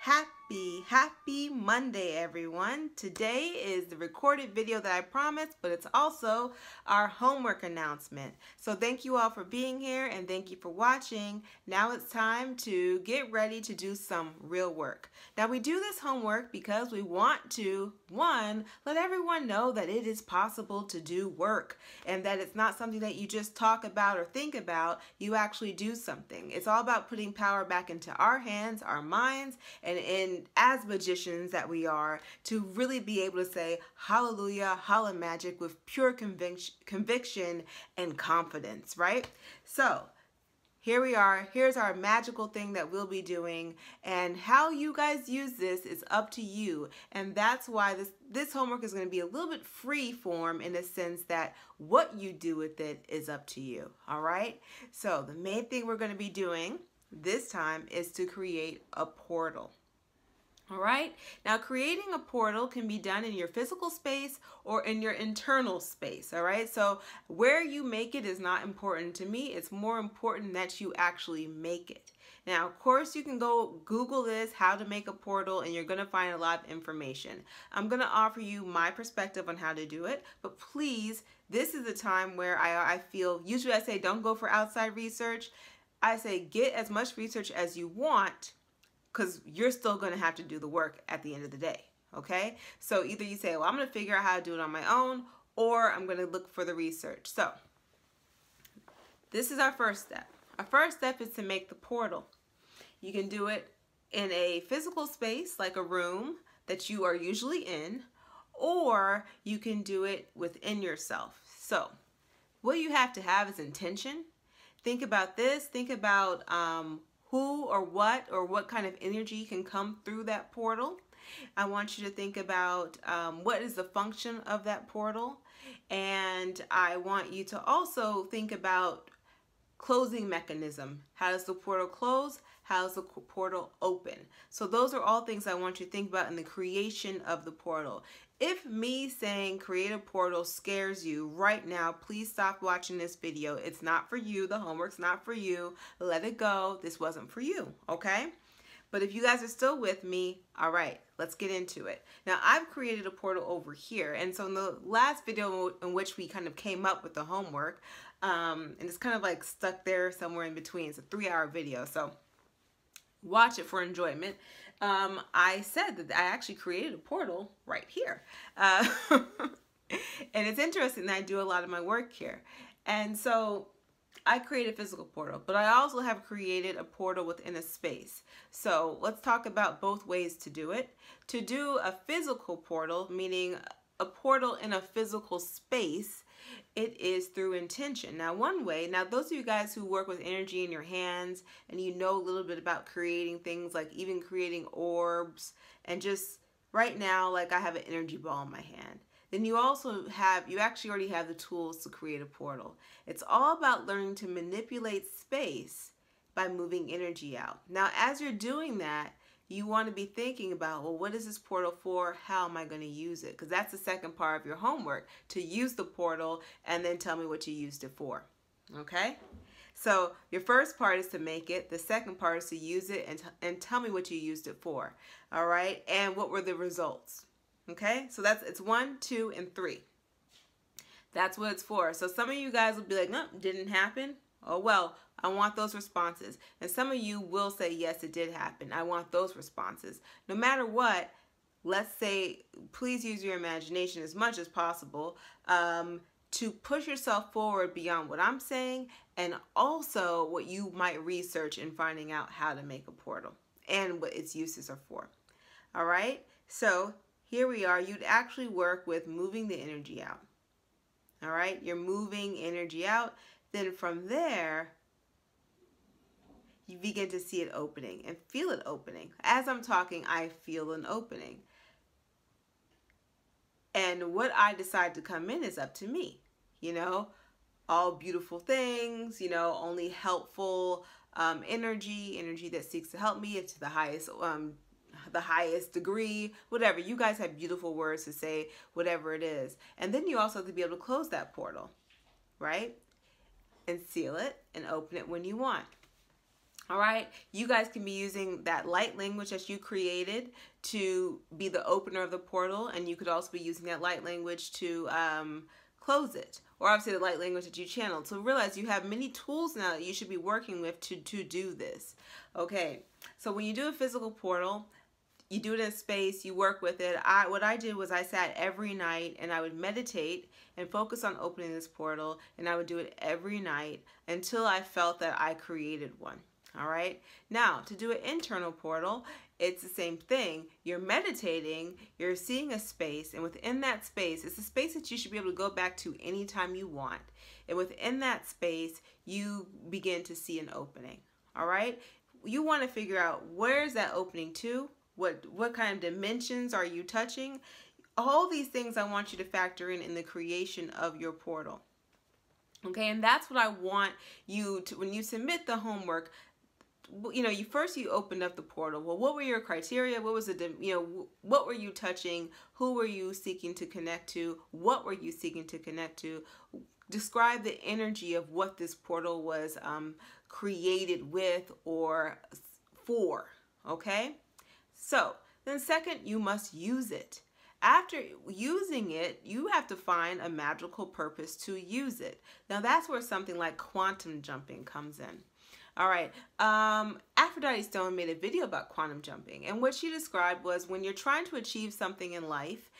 Happy Monday, everyone. Today is the recorded video that I promised, but it's also our homework announcement. So thank you all for being here and thank you for watching. Now it's time to get ready to do some real work. Now we do this homework because we want to, one, let everyone know that it is possible to do work and that it's not something that you just talk about or think about, you actually do something. It's all about putting power back into our hands, our minds, and as magicians that we are, to really be able to say hallelujah, holla magic with pure conviction and confidence, right? So here we are. Here's our magical thing that we'll be doing, and how you guys use this is up to you. And that's why this homework is going to be a little bit free form, in the sense that what you do with it is up to you. All right? So the main thing we're going to be doing this time is to create a portal. All right, now creating a portal can be done in your physical space or in your internal space. All right, so where you make it is not important to me. It's more important that you actually make it. Now, of course, you can go Google this, how to make a portal, and you're going to find a lot of information. I'm going to offer you my perspective on how to do it, but please, this is a time where I feel, usually I say don't go for outside research. I say get as much research as you want, because you're still going to have to do the work at the end of the day, okay? So either you say, well, I'm going to figure out how to do it on my own, or I'm going to look for the research. So this is our first step. Our first step is to make the portal. You can do it in a physical space, like a room that you are usually in, or you can do it within yourself. So what you have to have is intention. Think about this. Think about who or what kind of energy can come through that portal. I want you to think about what is the function of that portal, and I want you to also think about closing mechanism. How does the portal close? How does the portal open? So those are all things I want you to think about in the creation of the portal. If me saying create a portal scares you right now, please stop watching this video. It's not for you. The homework's not for you. Let it go. This wasn't for you, okay? But if you guys are still with me, all right, let's get into it. Now, I've created a portal over here. And so in the last video in which we kind of came up with the homework, and it's kind of like stuck there somewhere in between. It's a 3-hour video, so watch it for enjoyment. I said that I actually created a portal right here. And it's interesting that I do a lot of my work here. And so I created a physical portal, but I also have created a portal within a space. So let's talk about both ways to do it. To do a physical portal, meaning a portal in a physical space, it is through intention. Now, one way, now those of you guys who work with energy in your hands and you know a little bit about creating things, like even creating orbs, and just right now, like I have an energy ball in my hand. Then you also have, you actually already have the tools to create a portal. It's all about learning to manipulate space by moving energy out. Now, as you're doing that, you want to be thinking about, well, what is this portal for? How am I going to use it? Because that's the second part of your homework, to use the portal and then tell me what you used it for. Okay? So your first part is to make it. The second part is to use it and tell me what you used it for. All right? And what were the results? Okay? So it's 1, 2, and 3. That's what it's for. So some of you guys will be like, no, didn't happen. Oh, well, I want those responses. And some of you will say, yes, it did happen. I want those responses. No matter what, let's say, please use your imagination as much as possible to push yourself forward beyond what I'm saying, and also what you might research in finding out how to make a portal and what its uses are for. All right? So here we are. You'd actually work with moving the energy out. All right? You're moving energy out. Then from there, you begin to see it opening and feel it opening. As I'm talking, I feel an opening. And what I decide to come in is up to me. You know, all beautiful things, you know, only helpful energy that seeks to help me to the highest degree, whatever. You guys have beautiful words to say, whatever it is. And then you also have to be able to close that portal, right? And seal it and open it when you want. All right, you guys can be using that light language that you created to be the opener of the portal, and you could also be using that light language to close it, or obviously the light language that you channeled. So realize you have many tools now that you should be working with to do this. Okay, so when you do a physical portal, you do it in space, you work with it. What I did was I sat every night and I would meditate and focus on opening this portal, and I would do it every night until I felt that I created one. All right. Now, to do an internal portal, it's the same thing. You're meditating, you're seeing a space, and within that space, it's a space that you should be able to go back to anytime you want. And within that space, you begin to see an opening. All right. You want to figure out, where's that opening to? What kind of dimensions are you touching? All these things I want you to factor in the creation of your portal. Okay, and that's what I want you to, when you submit the homework, you know, you opened up the portal. Well, what were your criteria? What was what were you touching? Who were you seeking to connect to? What were you seeking to connect to? Describe the energy of what this portal was created with or for, okay? So then second, you must use it. After using it, you have to find a magical purpose to use it. Now that's where something like quantum jumping comes in. All right, Aphrodite Stone made a video about quantum jumping, and what she described was when you're trying to achieve something in life,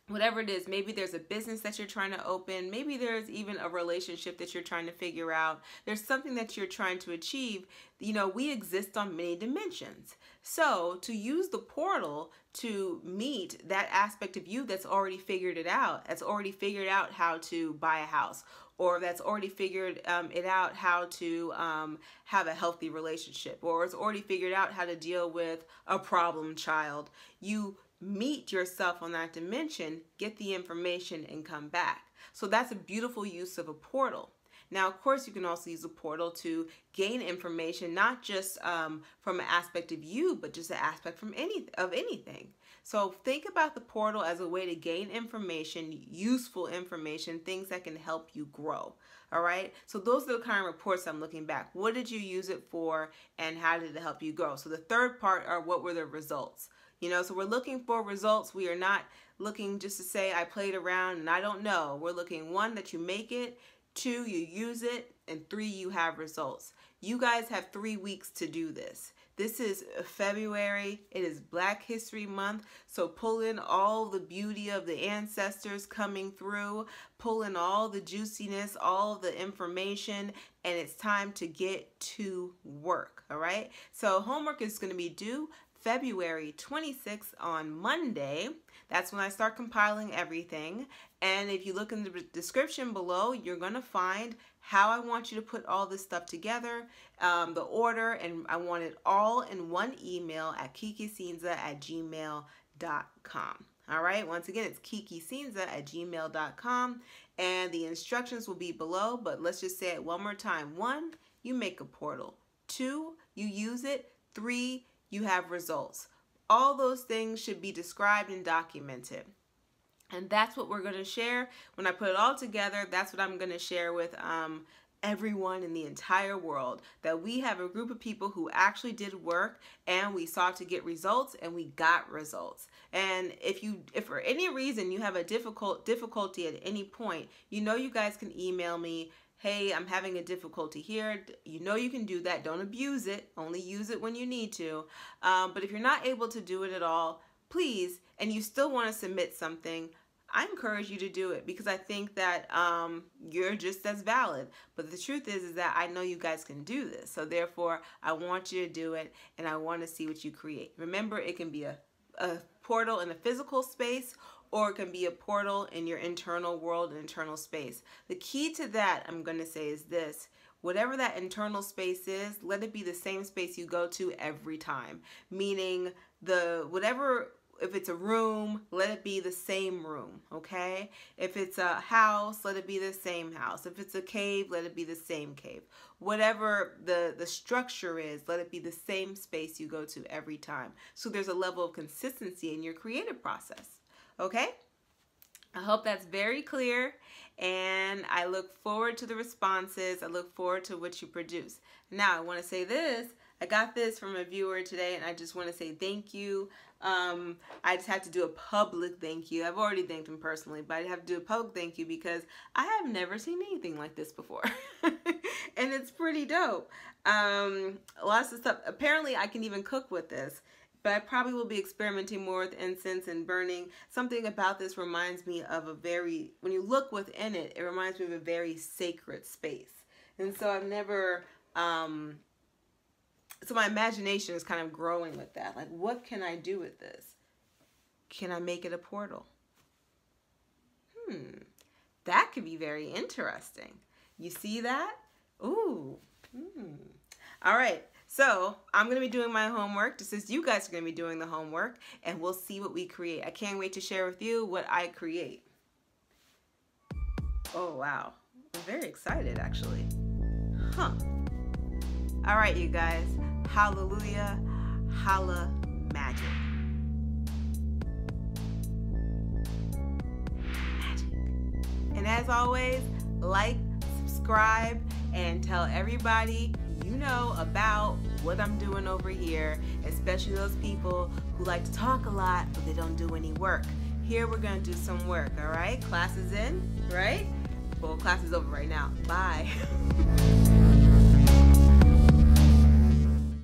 whatever it is, maybe there's a business that you're trying to open, maybe there's even a relationship that you're trying to figure out, there's something that you're trying to achieve, you know, we exist on many dimensions. So to use the portal to meet that aspect of you that's already figured it out, that's already figured out how to buy a house, or that's already figured it out how to have a healthy relationship, or it's already figured out how to deal with a problem child, you meet yourself on that dimension, get the information, and come back. So that's a beautiful use of a portal. Now, of course, you can also use a portal to gain information, not just from an aspect of you, but just an aspect from anything. So think about the portal as a way to gain information, useful information, things that can help you grow. All right. So those are the kind of reports I'm looking back. What did you use it for, and how did it help you grow? So the third part are, what were the results? You know, so we're looking for results. We are not looking just to say I played around and I don't know. We're looking, 1, that you make it, 2, you use it, and 3, you have results. You guys have 3 weeks to do this. This is February. It is Black History Month. So pull in all the beauty of the ancestors coming through, pull in all the juiciness, all the information, and it's time to get to work. All right. So homework is going to be due February 26th on Monday. That's when I start compiling everything. And if you look in the description below, you're going to find how I want you to put all this stuff together, the order, and I want it all in one email at kikicinza@gmail.com. All right, once again, it's kikicinza@gmail.com, and the instructions will be below, but let's just say it one more time. 1, you make a portal. 2, you use it. 3, you have results. All those things should be described and documented. And that's what we're going to share. When I put it all together, that's what I'm going to share with everyone in the entire world, that we have a group of people who actually did work and we sought to get results, and we got results. And if for any reason you have a difficulty at any point, you know, you guys can email me. Hey, I'm having a difficulty here. You know you can do that. Don't abuse it. Only use it when you need to. But if you're not able to do it at all, please, and you still want to submit something, I encourage you to do it, because I think that you're just as valid. But the truth is that I know you guys can do this. So therefore, I want you to do it, and I want to see what you create. Remember, it can be a portal in a physical space, or it can be a portal in your internal world and internal space. The key to that, I'm going to say, is this. Whatever that internal space is, let it be the same space you go to every time. Meaning, if it's a room, let it be the same room, okay? If it's a house, let it be the same house. If it's a cave, let it be the same cave. Whatever the structure is, let it be the same space you go to every time. So there's a level of consistency in your creative process, okay? I hope that's very clear, and I look forward to the responses. I look forward to what you produce. Now, I want to say this. I got this from a viewer today, and I just want to say thank you. I just have to do a public thank you. I've already thanked him personally, but I have to do a public thank you because I have never seen anything like this before. And it's pretty dope. Lots of stuff. Apparently, I can even cook with this. But I probably will be experimenting more with incense and burning. Something about this reminds me of a very, when you look within it, it reminds me of a very sacred space. And so I've never, so my imagination is kind of growing with that. Like, what can I do with this? Can I make it a portal? That could be very interesting. You see that? Ooh. All right. So I'm going to be doing my homework just as you guys are going to be doing the homework, and we'll see what we create. I can't wait to share with you what I create. Oh, wow. I'm very excited, actually. Huh. All right, you guys. Hallelujah. Holla magic. Magic. And as always, like, subscribe, and tell everybody you know about what I'm doing over here, especially those people who like to talk a lot but they don't do any work. Here we're going to do some work, all right? Class is in, right? Well, class is over right now. Bye.